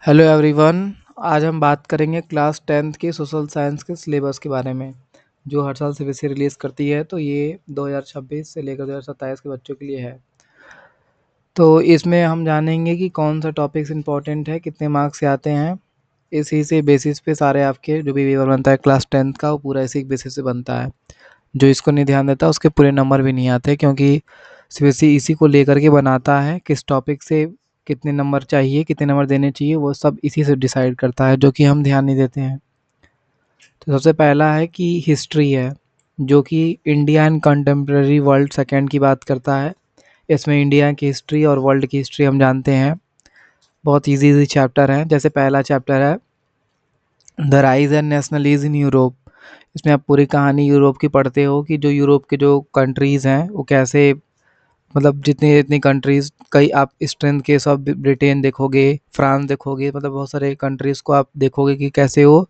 Hello everyone. आज हम बात करेंगे क्लास 10th के सोशल साइंस के सिलेबस के बारे में, जो हर साल सीबीएसई रिलीज़ करती है। तो ये 2026 से लेकर 2027 के बच्चों के लिए है। तो इसमें हम जानेंगे कि कौन सा टॉपिक्स इम्पोर्टेंट है, कितने मार्क्स से आते हैं। इसी से बेसिस पे सारे आपके जो भी पेपर बनता है क्लास 10th का, वो पूरा इसी बेसिस से बनता है। जो इसको नहीं ध्यान देता उसके पूरे नंबर भी नहीं आते, क्योंकि सीबीएसई इसी को लेकर के बनाता है, किस टॉपिक से कितने नंबर चाहिए, कितने नंबर देने चाहिए, वो सब इसी से डिसाइड करता है, जो कि हम ध्यान नहीं देते हैं। तो सबसे पहला है कि हिस्ट्री है, जो कि India and contemporary world second की बात करता है। इसमें इंडिया की हिस्ट्री और वर्ल्ड की हिस्ट्री हम जानते हैं। बहुत इजी चैप्टर है। जैसे पहला चैप्टर है the rise and nationalism in Europe. इसमें आप पूरी कहानी यूरोप की पढ़ते हो कि जो यूरोप के जो कंट्रीज़ हैं वो कैसे, मतलब जितनी जितनी कंट्रीज़, कई आप स्ट्रेंथ के सब ब्रिटेन देखोगे, फ्रांस देखोगे, मतलब बहुत सारे कंट्रीज़ को आप देखोगे कि कैसे वो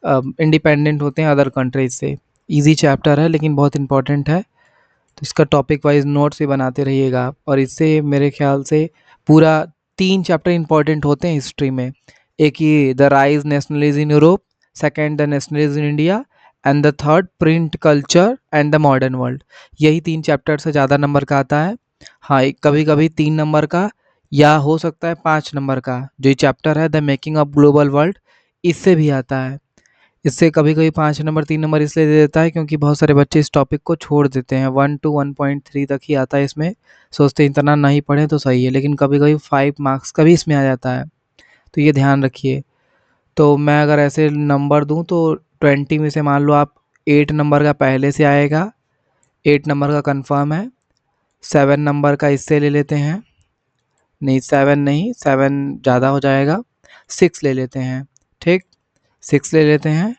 इंडिपेंडेंट होते हैं अदर कंट्रीज से। इजी चैप्टर है लेकिन बहुत इंपॉर्टेंट है। तो इसका टॉपिक वाइज नोट्स भी बनाते रहिएगा आप। और इससे मेरे ख्याल से पूरा 3 चैप्टर इंपॉर्टेंट होते हैं हिस्ट्री में। एक ये the rise nationalism in Europe, second the nationalism in India, and the third print culture and the modern world. यही 3 चैप्टर से ज़्यादा नंबर का आता है। हाँ, कभी कभी 3 नंबर का, या हो सकता है 5 नंबर का। जो ये चैप्टर है the making of global world, इससे भी आता है। इससे कभी कभी 5 नंबर 3 नंबर इसलिए दे देता है क्योंकि बहुत सारे बच्चे इस टॉपिक को छोड़ देते हैं। 1 to 1.3 तक ही आता है इसमें, सोचते हैं इतना नहीं पढ़ें तो सही है, लेकिन कभी कभी 5 मार्क्स का भी इसमें आ जाता है। तो ये ध्यान रखिए। तो मैं अगर ऐसे नंबर दूं तो 20 में से मान लो आप 8 नंबर का पहले से आएगा, 8 नंबर का कंफर्म है। 7 नंबर का इससे ले लेते हैं, नहीं 7 नहीं, 7 ज़्यादा हो जाएगा। 6 ले लेते हैं, ठीक, 6 ले लेते हैं।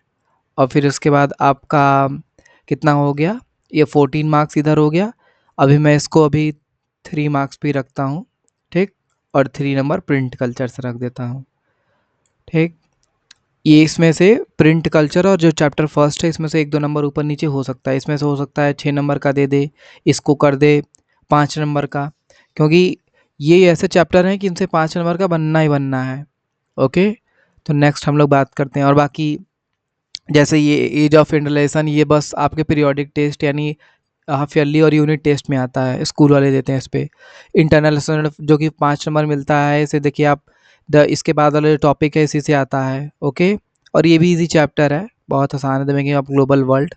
और फिर उसके बाद आपका कितना हो गया, ये 14 मार्क्स इधर हो गया। अभी मैं इसको अभी 3 मार्क्स भी रखता हूँ, ठीक। और 3 नंबर प्रिंट कल्चर से रख देता हूँ, ठीक। ये इसमें से प्रिंट कल्चर और जो चैप्टर फर्स्ट है इसमें से 1-2 नंबर ऊपर नीचे हो सकता है। इसमें से हो सकता है 6 नंबर का दे दे, इसको कर दे 5 नंबर का, क्योंकि ये ऐसे चैप्टर हैं कि इनसे 5 नंबर का बनना ही बनना है। ओके, तो नेक्स्ट हम लोग बात करते हैं। और बाकी जैसे ये एज ऑफ इंडलेशन, ये बस आपके पीरियोडिक टेस्ट यानी हाफ ईयरली और यूनिट टेस्ट में आता है, स्कूल वाले देते हैं इस पे। इंटरनल जो कि 5 नंबर मिलता है, इसे देखिए आप, द इसके बाद वाला जो टॉपिक है इसी से आता है। ओके, और ये भी इजी चैप्टर है, बहुत आसान है। देखेंगे आप ग्लोबल वर्ल्ड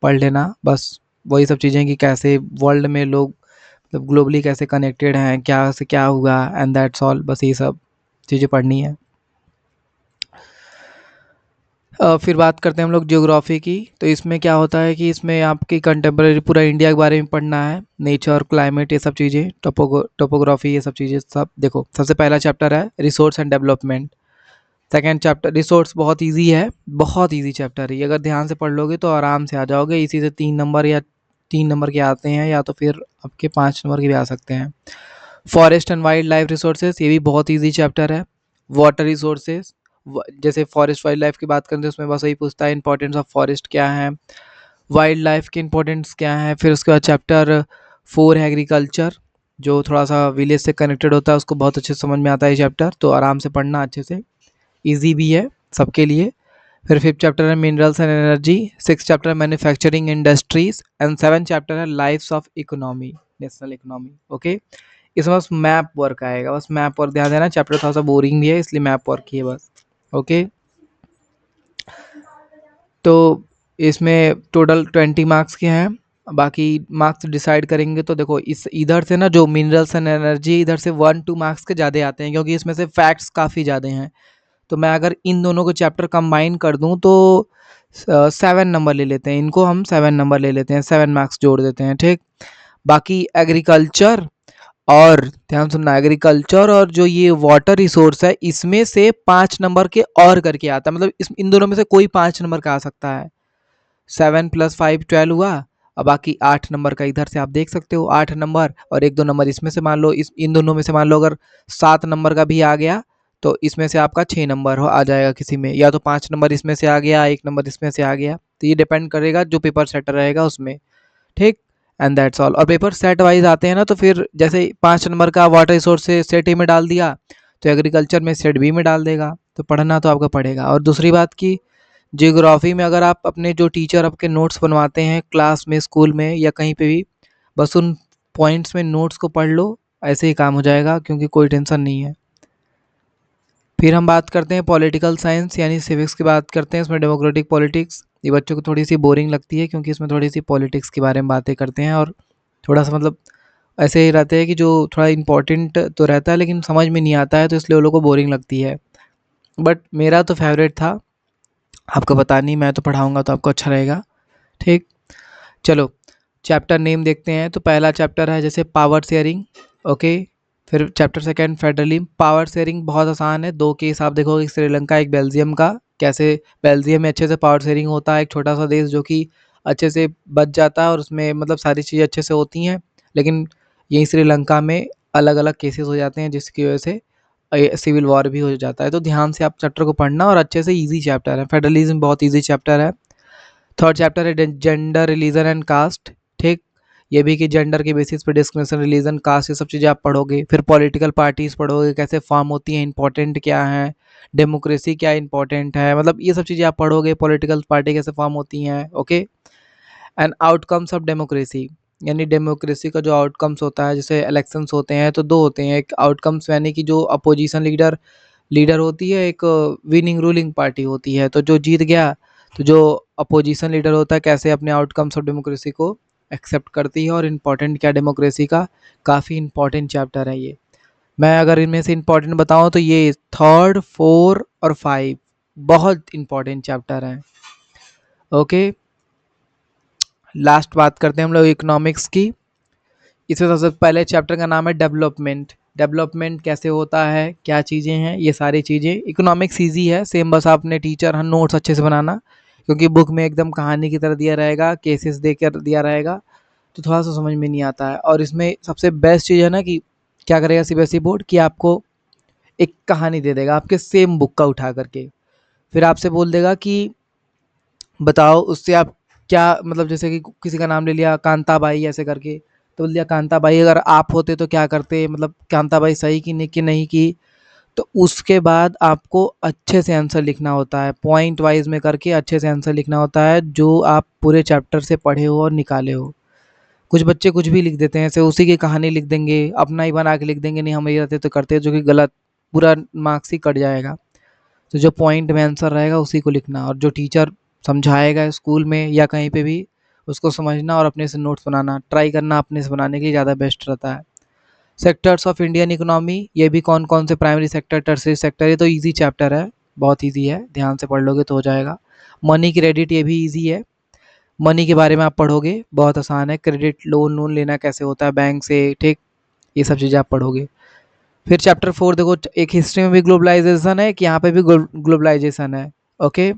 पढ़ लेना, बस वही सब चीज़ें कि कैसे वर्ल्ड में लोग, मतलब ग्लोबली कैसे कनेक्टेड हैं, क्या से क्या हुआ, एंड दैट्स ऑल, बस ये सब चीज़ें पढ़नी है। फिर बात करते हैं हम लोग ज्योग्राफी की। तो इसमें क्या होता है कि इसमें आपकी कंटेम्प्रेरी पूरा इंडिया के बारे में पढ़ना है, नेचर, क्लाइमेट, ये सब चीज़ें, टोपोग्राफी, ये सब चीज़ें सब। देखो सबसे पहला चैप्टर है resource and development. Second chapter resource, बहुत इजी है, बहुत इजी चैप्टर है ये। अगर ध्यान से पढ़ लोगे तो आराम से आ जाओगे। इसी से 3 नंबर या 3 नंबर के आते हैं, या तो फिर आपके 5 नंबर के भी आ सकते हैं। Forest and wild life resources, ये भी बहुत इजी चैप्टर है। वाटर रिसोर्सेज, जैसे फॉरेस्ट वाइल्ड लाइफ की बात करते हैं उसमें बस वही पूछता है इंपॉर्टेंस ऑफ फॉरेस्ट क्या है, वाइल्ड लाइफ की इंपॉर्टेंस क्या है। फिर उसके बाद चैप्टर 4 है एग्रीकल्चर, जो थोड़ा सा विलेज से कनेक्टेड होता है, उसको बहुत अच्छे से समझ में आता है ये चैप्टर, तो आराम से पढ़ना अच्छे से, ईजी भी है सबके लिए। फिर 5th चैप्टर है minerals and energy, 6th chapter है manufacturing industries, and 7th chapter है lives of economy, national economy. Okay, इसमें बस मैप वर्क आएगा, बस मैप वर्क ध्यान देना। चैप्टर थोड़ा सा बोरिंग भी है इसलिए मैप वर्क ही है बस। ओके, तो इसमें टोटल 20 मार्क्स के हैं। बाकी मार्क्स डिसाइड करेंगे तो देखो, इस इधर से ना जो मिनरल्स एंड एनर्जी, इधर से 1-2 मार्क्स के ज़्यादा आते हैं, क्योंकि इसमें से फैक्ट्स काफ़ी ज़्यादा हैं। तो मैं अगर इन दोनों को चैप्टर कंबाइन कर दूं तो 7 नंबर ले लेते हैं, इनको हम 7 नंबर ले लेते हैं, 7 मार्क्स जोड़ देते हैं, ठीक। बाकी एग्रीकल्चर, और ध्यान सुनना, एग्रीकल्चर और जो ये वाटर रिसोर्स है, इसमें से 5 नंबर के और करके आता है, मतलब इन दोनों में से कोई 5 नंबर का आ सकता है। 7 + 5 12 हुआ, और बाकी 8 नंबर का इधर से आप देख सकते हो, 8 नंबर, और 1-2 नंबर इसमें से मान लो, इन दोनों में से मान लो अगर 7 नंबर का भी आ गया तो इसमें से आपका 6 नंबर आ जाएगा किसी में, या तो 5 नंबर इसमें से आ गया, 1 नंबर इसमें से आ गया। तो ये डिपेंड करेगा जो पेपर सेटर रहेगा उसमें, ठीक। And that's all. और पेपर सेट वाइज आते हैं ना, तो फिर जैसे 5 नंबर का वाटर रिसोर्स से सेट ए में डाल दिया, तो एग्रीकल्चर में सेट बी में डाल देगा, तो पढ़ना तो आपका पड़ेगा। और दूसरी बात की जियोग्राफी में अगर आप अपने जो टीचर आपके नोट्स बनवाते हैं क्लास में, स्कूल में या कहीं पे भी, बस उन पॉइंट्स में नोट्स को पढ़ लो, ऐसे ही काम हो जाएगा, क्योंकि कोई टेंशन नहीं है। फिर हम बात करते हैं पॉलिटिकल साइंस यानी सिविक्स की बात करते हैं। इसमें डेमोक्रेटिक पॉलिटिक्स, ये बच्चों को थोड़ी सी बोरिंग लगती है, क्योंकि इसमें थोड़ी सी पॉलिटिक्स के बारे में बातें करते हैं और थोड़ा सा मतलब ऐसे ही रहते हैं कि जो थोड़ा इंपॉर्टेंट तो रहता है लेकिन समझ में नहीं आता है, तो इसलिए वो लोगों को बोरिंग लगती है। बट मेरा तो फेवरेट था, आपको पता नहीं, मैं तो पढ़ाऊँगा तो आपको अच्छा रहेगा। ठीक, चलो चैप्टर नेम देखते हैं। तो पहला चैप्टर है जैसे पावर शेयरिंग, ओके। फिर chapter second federalism. Power sharing बहुत आसान है, दो केस आप देखोगे, एक श्रीलंका एक बेल्जियम का। कैसे बेल्जियम में अच्छे से पावर शेयरिंग होता है, एक छोटा सा देश जो कि अच्छे से बच जाता है और उसमें मतलब सारी चीज़ें अच्छे से होती हैं, लेकिन यहीं श्रीलंका में अलग अलग केसेस हो जाते हैं जिसकी वजह से सिविल वॉर भी हो जाता है। तो ध्यान से आप चैप्टर को पढ़ना, और अच्छे से ईजी चैप्टर है, फेडरलिज्म बहुत ईजी चैप्टर है। थर्ड चैप्टर है जेंडर, रिलीजन एंड कास्ट। ठीक, ये भी कि जेंडर के बेसिस पे डिस्क्रिमिनेशन, रिलीजन, कास्ट, ये सब चीज़ें आप पढ़ोगे। फिर पॉलिटिकल पार्टीज पढ़ोगे, कैसे फॉर्म होती हैं, इंपॉर्टेंट क्या है, डेमोक्रेसी क्या इंपॉर्टेंट है, मतलब ये सब चीज़ें आप पढ़ोगे, पॉलिटिकल पार्टी कैसे फॉर्म होती हैं, okay. And outcomes of democracy, यानी डेमोक्रेसी का जो आउटकम्स होता है, जैसे इलेक्शंस होते हैं तो दो होते हैं, एक आउटकम्स यानी कि जो अपोजिशन लीडर होती है, एक विनिंग रूलिंग पार्टी होती है। तो जो जीत गया, तो जो अपोजिशन लीडर होता है कैसे अपने आउटकम्स ऑफ डेमोक्रेसी को एक्सेप्ट करती है, और इम्पॉर्टेंट क्या डेमोक्रेसी का, काफ़ी इंपॉर्टेंट चैप्टर है ये। मैं अगर इनमें से इम्पॉर्टेंट बताऊं तो ये थर्ड, फोर और फाइव बहुत इंपॉर्टेंट चैप्टर हैं, ओके। लास्ट बात करते हैं हम लोग इकोनॉमिक्स की। इसमें सबसे पहले चैप्टर का नाम है डेवलपमेंट। डेवलपमेंट कैसे होता है, क्या चीज़ें हैं, ये सारी चीज़ें। इकोनॉमिक्स ईजी है, सेम, बस आपने टीचर नोट्स अच्छे से बनाना, क्योंकि बुक में एकदम कहानी की तरह दिया रहेगा, केसेस देकर दिया रहेगा, तो थोड़ा सा समझ में नहीं आता है। और इसमें सबसे बेस्ट चीज़ है ना कि क्या करेगा सीबीएसई बोर्ड, कि आपको एक कहानी दे देगा आपके सेम बुक का उठा करके, फिर आपसे बोल देगा कि बताओ उससे आप क्या मतलब, जैसे कि किसी का नाम ले लिया कांताबाई ऐसे करके, तो बोल दिया कांताबाई अगर आप होते तो क्या करते, मतलब कांताबाई सही कि नहीं की। तो उसके बाद आपको अच्छे से आंसर लिखना होता है, पॉइंट वाइज में करके अच्छे से आंसर लिखना होता है, जो आप पूरे चैप्टर से पढ़े हो और निकाले हो। कुछ बच्चे कुछ भी लिख देते हैं, ऐसे उसी की कहानी लिख देंगे, अपना ही बना के लिख देंगे, नहीं हम ये रहते तो करते, जो कि गलत, पूरा मार्क्स ही कट जाएगा। तो जो पॉइंट में आंसर रहेगा उसी को लिखना, और जो टीचर समझाएगा स्कूल में या कहीं पे भी, उसको समझना और अपने से नोट्स बनाना, ट्राई करना अपने से बनाने के लिए, ज़्यादा बेस्ट रहता है। सेक्टर्स ऑफ इंडियन इकोनॉमी, ये भी कौन कौन से प्राइमरी सेक्टर, टर्सरी सेक्टर, ये तो ईजी चैप्टर है, बहुत ईजी है, ध्यान से पढ़ लोगे तो हो जाएगा। मनी क्रेडिट, ये भी ईजी है, मनी के बारे में आप पढ़ोगे, बहुत आसान है, क्रेडिट लोन लेना कैसे होता है बैंक से, ठीक, ये सब चीज़ें आप पढ़ोगे। फिर चैप्टर 4 देखो, एक हिस्ट्री में भी ग्लोबलाइजेशन है, कि यहाँ पे भी ग्लोबलाइजेशन है, ओके।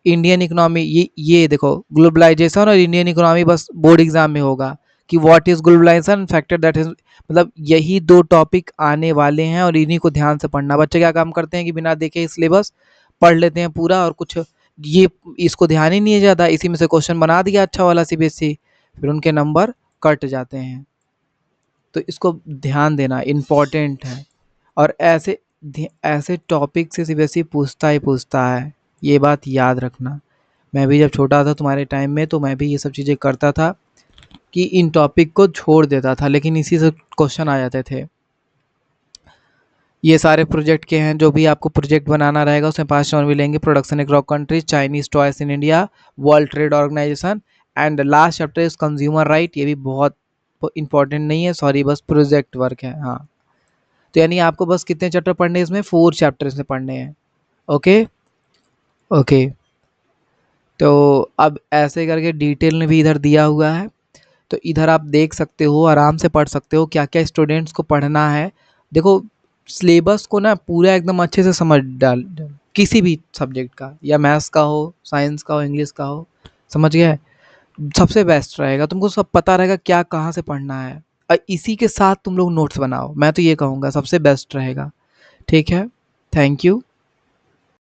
इंडियन इकोनॉमी, ये देखो ग्लोबलाइजेशन और इंडियन इकोनॉमी बस बोर्ड एग्जाम में होगा, कि what is globalisation, factor that is, मतलब यही दो टॉपिक आने वाले हैं और इन्हीं को ध्यान से पढ़ना। बच्चे क्या काम करते हैं कि बिना देखे सिलेबस पढ़ लेते हैं पूरा, और कुछ ये इसको ध्यान ही नहीं है ज़्यादा, इसी में से क्वेश्चन बना दिया अच्छा वाला सीबीएसई, फिर उनके नंबर कट जाते हैं। तो इसको ध्यान देना इम्पॉर्टेंट है, और ऐसे टॉपिक से सीबीएसई पूछता ही पूछता है, ये बात याद रखना। मैं भी जब छोटा था तुम्हारे टाइम में, तो मैं भी ये सब चीज़ें करता था, कि इन टॉपिक को छोड़ देता था, लेकिन इसी से क्वेश्चन आ जाते थे। ये सारे प्रोजेक्ट के हैं, जो भी आपको प्रोजेक्ट बनाना रहेगा उसमें 5 नंबर मिलेंगे। Production across countries, Chinese toys in India, World Trade Organisation, and last chapter is consumer right. ये भी बहुत इंपॉर्टेंट नहीं है, सॉरी, बस प्रोजेक्ट वर्क है, हाँ। तो यानी आपको बस कितने चैप्टर पढ़ने हैं इसमें, 4 चैप्टर इसमें पढ़ने हैं, ओके ओके। तो अब ऐसे करके डिटेल में भी इधर दिया हुआ है, तो इधर आप देख सकते हो, आराम से पढ़ सकते हो क्या क्या स्टूडेंट्स को पढ़ना है। देखो सिलेबस को ना पूरा एकदम अच्छे से समझ डाल, किसी भी सब्जेक्ट का, या मैथ्स का हो, साइंस का हो, इंग्लिश का हो, समझ गए, सबसे बेस्ट रहेगा, तुमको सब पता रहेगा क्या कहाँ से पढ़ना है, और इसी के साथ तुम लोग नोट्स बनाओ, मैं तो ये कहूँगा सबसे बेस्ट रहेगा। ठीक है, थैंक यू।